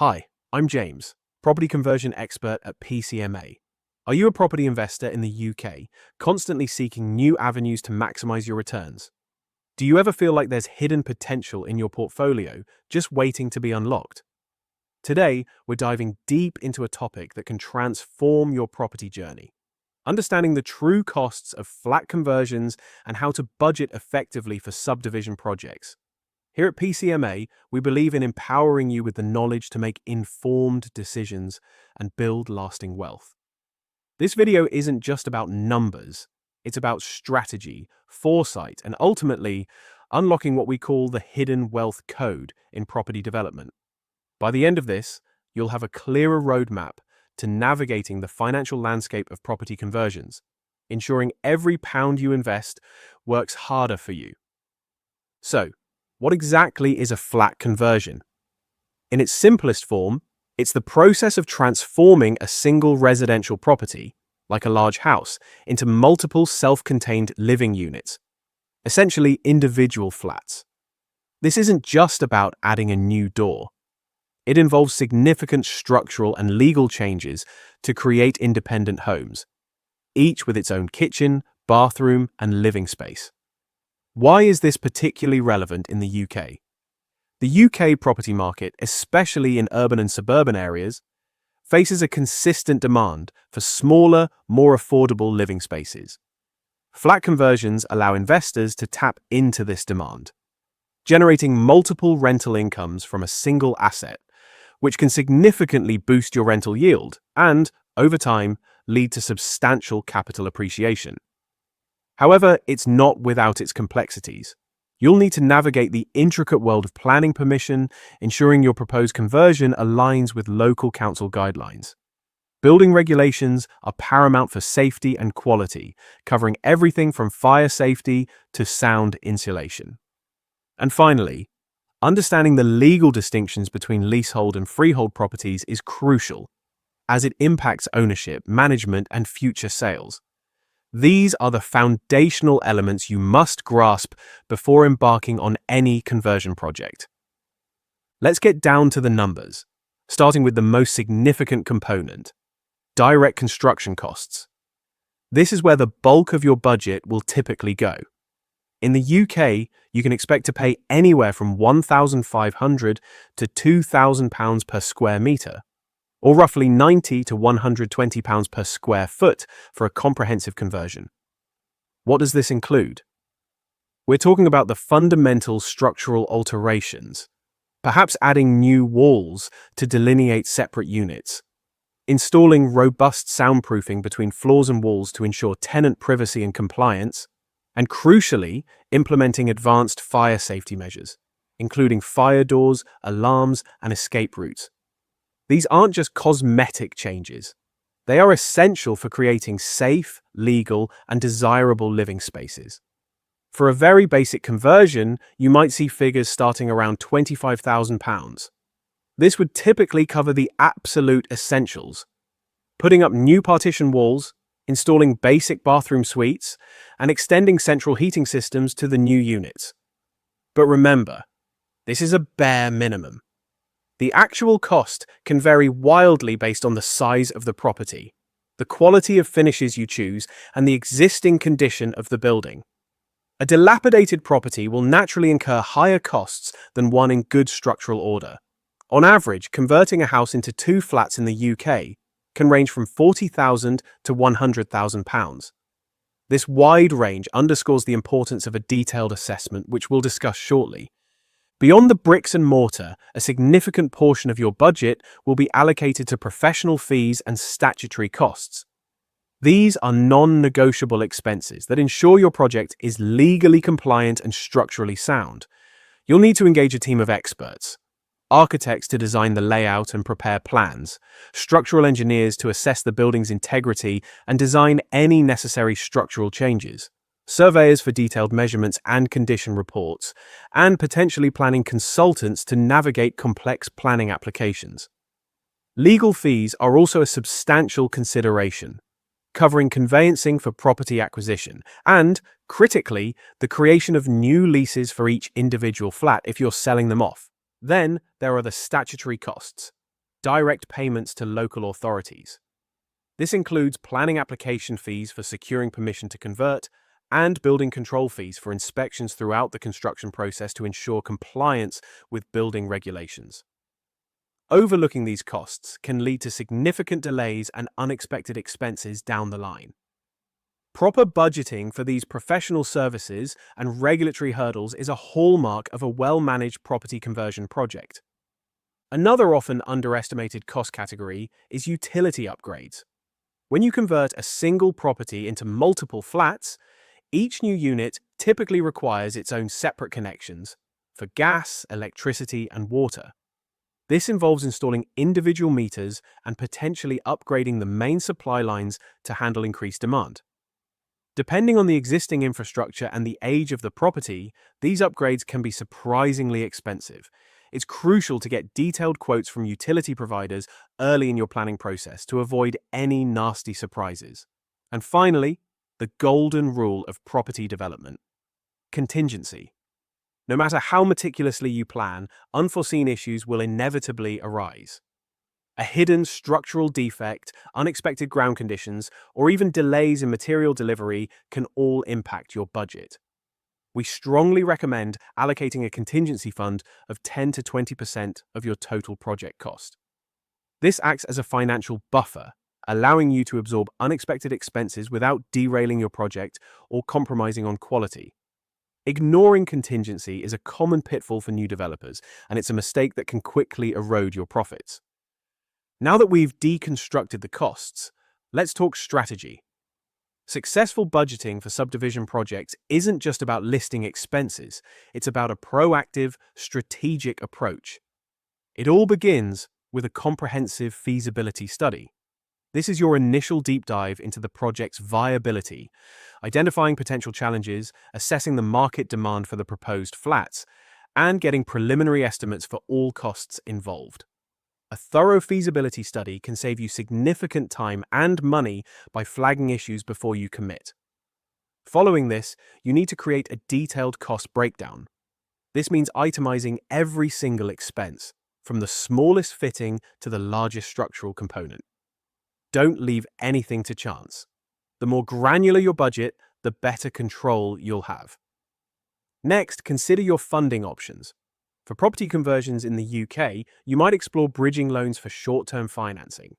Hi, I'm James, property conversion expert at PCMA. Are you a property investor in the UK, constantly seeking new avenues to maximize your returns? Do you ever feel like there's hidden potential in your portfolio just waiting to be unlocked? Today, we're diving deep into a topic that can transform your property journey. Understanding the true costs of flat conversions and how to budget effectively for subdivision projects. Here at PCMA, we believe in empowering you with the knowledge to make informed decisions and build lasting wealth. This video isn't just about numbers, it's about strategy, foresight, and ultimately, unlocking what we call the hidden wealth code in property development. By the end of this, you'll have a clearer roadmap to navigating the financial landscape of property conversions, ensuring every pound you invest works harder for you. So, what exactly is a flat conversion? In its simplest form, it's the process of transforming a single residential property, like a large house, into multiple self-contained living units, essentially individual flats. This isn't just about adding a new door. It involves significant structural and legal changes to create independent homes, each with its own kitchen, bathroom, and living space. Why is this particularly relevant in the UK? The UK property market, especially in urban and suburban areas, faces a consistent demand for smaller, more affordable living spaces. Flat conversions allow investors to tap into this demand, generating multiple rental incomes from a single asset, which can significantly boost your rental yield and, over time, lead to substantial capital appreciation. However, it's not without its complexities. You'll need to navigate the intricate world of planning permission, ensuring your proposed conversion aligns with local council guidelines. Building regulations are paramount for safety and quality, covering everything from fire safety to sound insulation. And finally, understanding the legal distinctions between leasehold and freehold properties is crucial, as it impacts ownership, management, and future sales. These are the foundational elements you must grasp before embarking on any conversion project. Let's get down to the numbers, starting with the most significant component: direct construction costs. This is where the bulk of your budget will typically go. In the UK, you can expect to pay anywhere from £1,500 to £2,000 per square metre, or roughly £90 to £120 per square foot for a comprehensive conversion. What does this include? We're talking about the fundamental structural alterations, perhaps adding new walls to delineate separate units, installing robust soundproofing between floors and walls to ensure tenant privacy and compliance, and crucially, implementing advanced fire safety measures, including fire doors, alarms, and escape routes. These aren't just cosmetic changes. They are essential for creating safe, legal, and desirable living spaces. For a very basic conversion, you might see figures starting around £25,000. This would typically cover the absolute essentials: putting up new partition walls, installing basic bathroom suites, and extending central heating systems to the new units. But remember, this is a bare minimum. The actual cost can vary wildly based on the size of the property, the quality of finishes you choose, and the existing condition of the building. A dilapidated property will naturally incur higher costs than one in good structural order. On average, converting a house into 2 flats in the UK can range from £40,000 to £100,000. This wide range underscores the importance of a detailed assessment, which we'll discuss shortly. Beyond the bricks and mortar, a significant portion of your budget will be allocated to professional fees and statutory costs. These are non-negotiable expenses that ensure your project is legally compliant and structurally sound. You'll need to engage a team of experts: architects to design the layout and prepare plans, structural engineers to assess the building's integrity and design any necessary structural changes, surveyors for detailed measurements and condition reports, and potentially planning consultants to navigate complex planning applications. Legal fees are also a substantial consideration, covering conveyancing for property acquisition and, critically, the creation of new leases for each individual flat if you're selling them off. Then there are the statutory costs. direct payments to local authorities. This includes planning application fees for securing permission to convert and building control fees for inspections throughout the construction process to ensure compliance with building regulations. Overlooking these costs can lead to significant delays and unexpected expenses down the line. Proper budgeting for these professional services and regulatory hurdles is a hallmark of a well-managed property conversion project. Another often underestimated cost category is utility upgrades. When you convert a single property into multiple flats, each new unit typically requires its own separate connections for gas, electricity, and water. This involves installing individual meters and potentially upgrading the main supply lines to handle increased demand. Depending on the existing infrastructure and the age of the property, these upgrades can be surprisingly expensive. It's crucial to get detailed quotes from utility providers early in your planning process to avoid any nasty surprises. And finally, the golden rule of property development: contingency. No matter how meticulously you plan, unforeseen issues will inevitably arise. A hidden structural defect, unexpected ground conditions, or even delays in material delivery can all impact your budget. We strongly recommend allocating a contingency fund of 10 to 20% of your total project cost. This acts as a financial buffer, allowing you to absorb unexpected expenses without derailing your project or compromising on quality. Ignoring contingency is a common pitfall for new developers, and it's a mistake that can quickly erode your profits. Now that we've deconstructed the costs, let's talk strategy. Successful budgeting for subdivision projects isn't just about listing expenses, it's about a proactive, strategic approach. It all begins with a comprehensive feasibility study. This is your initial deep dive into the project's viability, identifying potential challenges, assessing the market demand for the proposed flats, and getting preliminary estimates for all costs involved. A thorough feasibility study can save you significant time and money by flagging issues before you commit. Following this, you need to create a detailed cost breakdown. This means itemizing every single expense, from the smallest fitting to the largest structural component. Don't leave anything to chance. The more granular your budget, the better control you'll have. Next, consider your funding options. For property conversions in the UK, you might explore bridging loans for short-term financing,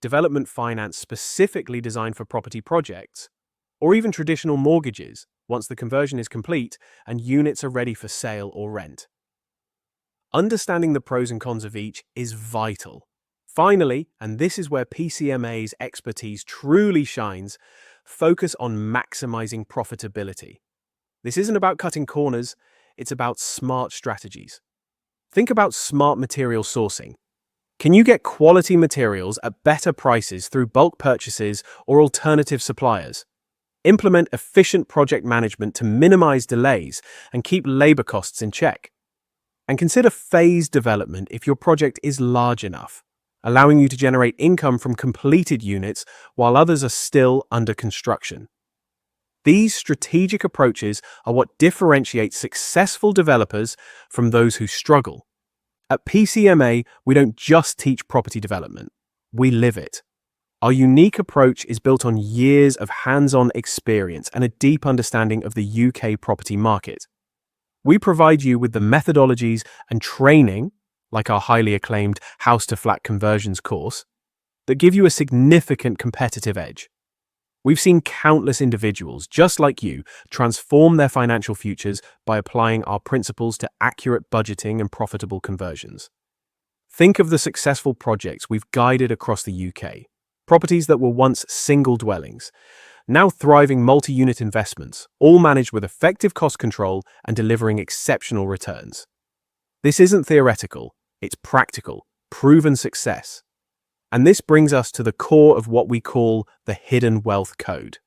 development finance specifically designed for property projects, or even traditional mortgages once the conversion is complete and units are ready for sale or rent. Understanding the pros and cons of each is vital. Finally, and this is where PCMA's expertise truly shines, focus on maximizing profitability. This isn't about cutting corners, it's about smart strategies. Think about smart material sourcing. Can you get quality materials at better prices through bulk purchases or alternative suppliers? Implement efficient project management to minimize delays and keep labor costs in check. And consider phased development if your project is large enough, allowing you to generate income from completed units while others are still under construction. These strategic approaches are what differentiate successful developers from those who struggle. At PCMA, we don't just teach property development, we live it. Our unique approach is built on years of hands-on experience and a deep understanding of the UK property market. We provide you with the methodologies and training, like our highly acclaimed house-to-flat conversions course, that give you a significant competitive edge. We've seen countless individuals, just like you, transform their financial futures by applying our principles to accurate budgeting and profitable conversions. Think of the successful projects we've guided across the UK. Properties that were once single dwellings, now thriving multi-unit investments, all managed with effective cost control and delivering exceptional returns. This isn't theoretical, it's practical, proven success. And this brings us to the core of what we call the hidden wealth code.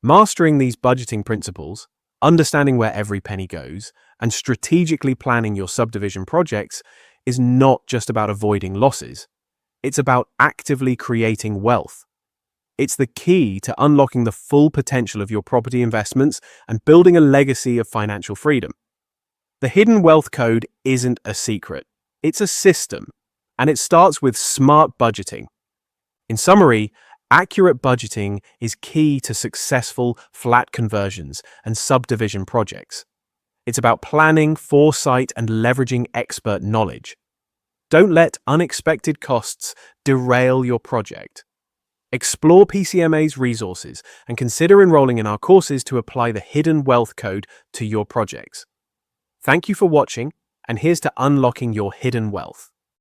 Mastering these budgeting principles, understanding where every penny goes, and strategically planning your subdivision projects is not just about avoiding losses. It's about actively creating wealth. It's the key to unlocking the full potential of your property investments and building a legacy of financial freedom. The hidden wealth code isn't a secret. It's a system, And it starts with smart budgeting. In summary, accurate budgeting is key to successful flat conversions and subdivision projects. It's about planning, foresight, and leveraging expert knowledge. Don't let unexpected costs derail your project. Explore PCMA's resources and consider enrolling in our courses to apply the hidden wealth code to your projects. Thank you for watching, and here's to unlocking your hidden wealth.